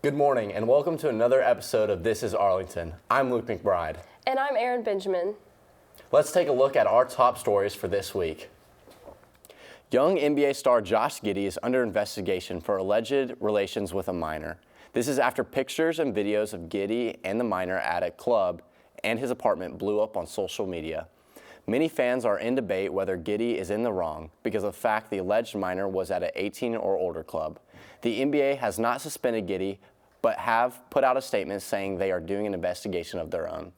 Good morning and welcome to another episode of This Is Arlington. I'm Luke McBride. And I'm Erin Benjamin. Let's take a look at our top stories for this week. Young NBA star Josh Giddey is under investigation for alleged relations with a minor. This is after pictures and videos of Giddey and the minor at a club and his apartment blew up on social media. Many fans are in debate whether Giddey is in the wrong because of the fact the alleged minor was at an 18 or older club. The NBA has not suspended Giddey, but have put out a statement saying they are doing an investigation of their own.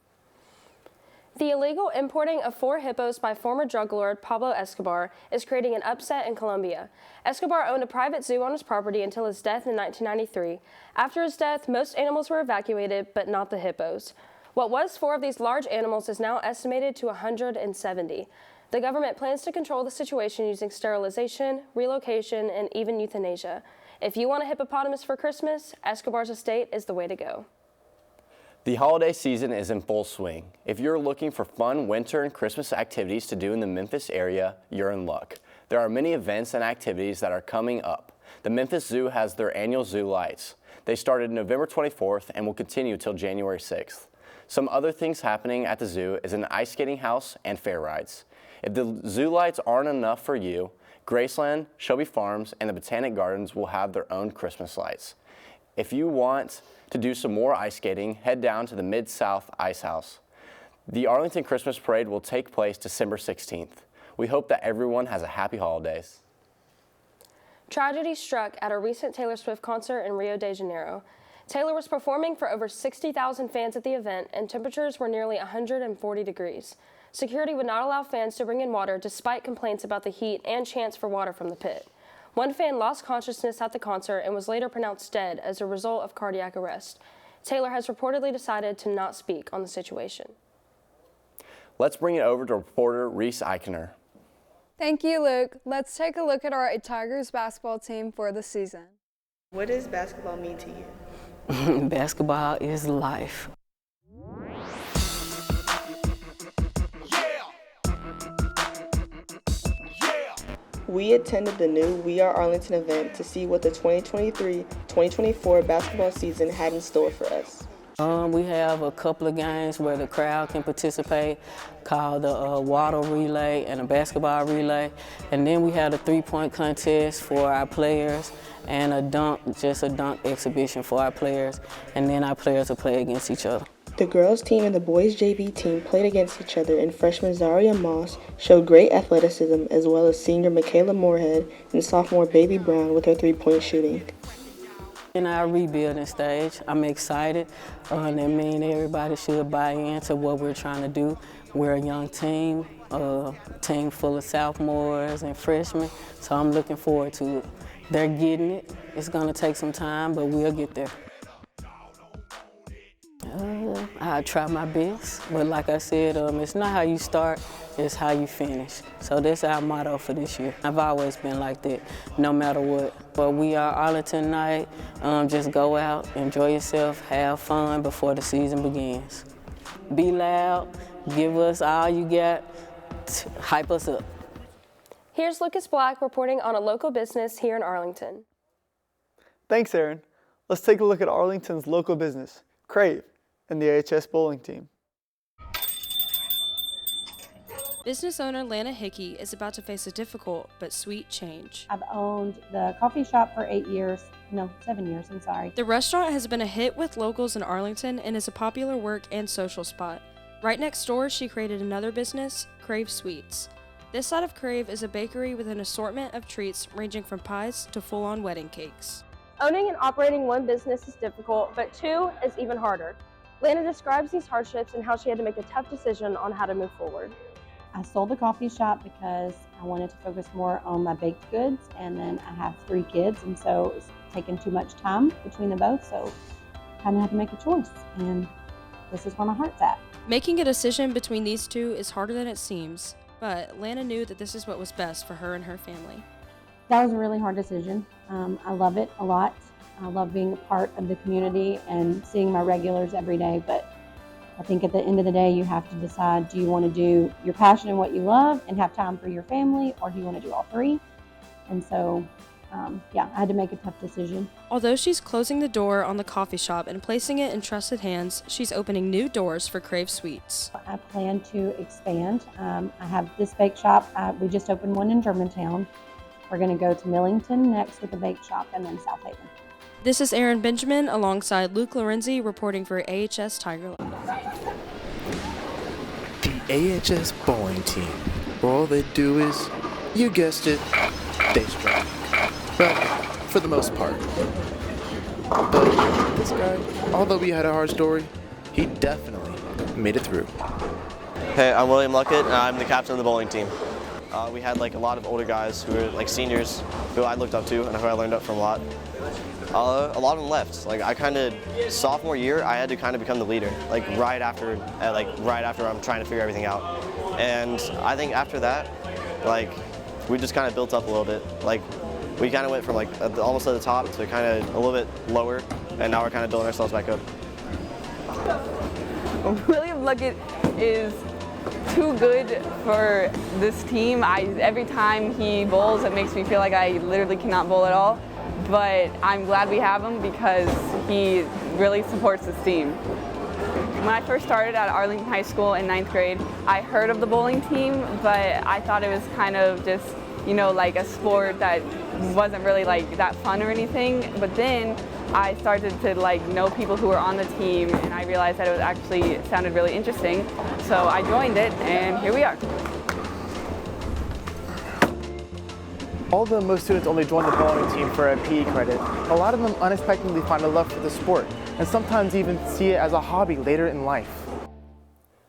The illegal importing of 4 hippos by former drug lord Pablo Escobar is creating an upset in Colombia. Escobar owned a private zoo on his property until his death in 1993. After his death, most animals were evacuated, but not the hippos. What was 4 of these large animals is now estimated to 170. The government plans to control the situation using sterilization, relocation, and even euthanasia. If you want a hippopotamus for Christmas, Escobar's estate is the way to go. The holiday season is in full swing. If you're looking for fun winter and Christmas activities to do in the Memphis area, you're in luck. There are many events and activities that are coming up. The Memphis Zoo has their annual Zoo Lights. They started November 24th and will continue till January 6th. Some other things happening at the zoo is an ice skating house and fair rides. If the zoo lights aren't enough for you, Grayson, Shelby Farms, and the Botanic Gardens will have their own Christmas lights. If you want to do some more ice skating, head down to the Mid-South Ice House. The Arlington Christmas Parade will take place December 16th. We hope that everyone has a happy holidays. Tragedy struck at a recent Taylor Swift concert in Rio de Janeiro. Taylor was performing for over 60,000 fans at the event, and temperatures were nearly 140 degrees. Security would not allow fans to bring in water despite complaints about the heat and chants for water from the pit. One fan lost consciousness at the concert and was later pronounced dead as a result of cardiac arrest. Taylor has reportedly decided to not speak on the situation. Let's bring it over to reporter Reese Eichner. Thank you, Luke. Let's take a look at our Tigers basketball team for the season. What does basketball mean to you? Basketball is life. We attended the new We Are Arlington event to see what the 2023-2024 basketball season had in store for us. We have a couple of games where the crowd can participate, called the water relay and a basketball relay. And then we had a 3-point contest for our players and a dunk exhibition for our players. And then our players will play against each other. The girls team and the boys JV team played against each other, and freshman Zaria Moss showed great athleticism, as well as senior Michaela Moorhead and sophomore Bailey Brown with her 3-point shooting. In our rebuilding stage, I'm excited. That means everybody should buy into what we're trying to do. We're a young team, a team full of sophomores and freshmen, so I'm looking forward to it. They're getting it. It's going to take some time, but we'll get there. I try my best, but like I said, it's not how you start, it's how you finish. So that's our motto for this year. I've always been like that, no matter what. But We Are Arlington night, just go out, enjoy yourself, have fun before the season begins. Be loud, give us all you got, hype us up. Here's Lucas Black reporting on a local business here in Arlington. Thanks, Erin. Let's take a look at Arlington's local business, Crave, and the AHS bowling team. Business owner Lana Hickey is about to face a difficult but sweet change. I've owned the coffee shop for 7 years, I'm sorry. The restaurant has been a hit with locals in Arlington and is a popular work and social spot. Right next door, she created another business, Crave Sweets. This side of Crave is a bakery with an assortment of treats ranging from pies to full-on wedding cakes. Owning and operating one business is difficult, but 2 is even harder. Lana describes these hardships and how she had to make a tough decision on how to move forward. I sold the coffee shop because I wanted to focus more on my baked goods, and then I have 3 kids, and so it's taken too much time between the both, so I kind of had to make a choice, and this is where my heart's at. Making a decision between these 2 is harder than it seems, but Lana knew that this is what was best for her and her family. That was a really hard decision. I love it a lot. I love being a part of the community and seeing my regulars every day, but I think at the end of the day, you have to decide, do you want to do your passion and what you love and have time for your family, or do you want to do all 3? And so yeah, I had to make a tough decision. Although she's closing the door on the coffee shop and placing it in trusted hands, she's opening new doors for Crave Sweets. I plan to expand. I have this bake shop. We just opened one in Germantown. We're going to go to Millington next with the bake shop, and then South Haven. This is Erin Benjamin alongside Luke Lorenzi reporting for AHS Tiger Lab. The AHS bowling team, where all they do is, you guessed it, they strike. Well, for the most part. But this guy, although he had a hard story, he definitely made it through. Hey, I'm William Luckett, and I'm the captain of the bowling team. We had like a lot of older guys who were like seniors, who I looked up to and who I learned up from a lot. A lot of them left. Like I kind of sophomore year, I had to kind of become the leader. Like right after I'm trying to figure everything out. And I think after that, like we just kind of built up a little bit. Like we kind of went from like almost at the top to kind of a little bit lower, and now we're kind of building ourselves back up. William Luckett is too good for this team. Every time he bowls, it makes me feel like I literally cannot bowl at all. But I'm glad we have him because he really supports this team. When I first started at Arlington High School in 9th grade, I heard of the bowling team, but I thought it was kind of just, you know, like a sport that wasn't really like that fun or anything. But then I started to like know people who were on the team, and I realized that it sounded really interesting. So I joined it, and here we are. Although most students only join the bowling team for a PE credit, a lot of them unexpectedly find a love for the sport, and sometimes even see it as a hobby later in life.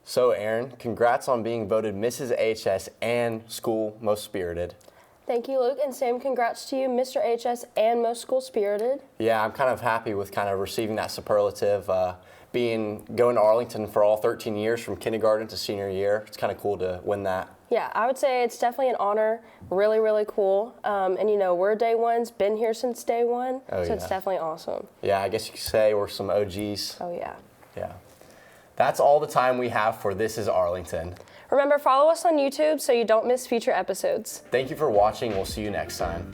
So Erin, congrats on being voted Mrs. AHS and School Most Spirited. Thank you, Luke, and same congrats to you, Mr. AHS and Most School Spirited. Yeah, I'm kind of happy with kind of receiving that superlative. Going to Arlington for all 13 years from kindergarten to senior year, it's kind of cool to win that. Yeah, I would say it's definitely an honor. Really, really cool. And you know, we're day ones, been here since day one, so it's definitely awesome. Yeah, I guess you could say we're some OGs. Oh yeah. Yeah. That's all the time we have for This Is Arlington. Remember, follow us on YouTube so you don't miss future episodes. Thank you for watching. We'll see you next time.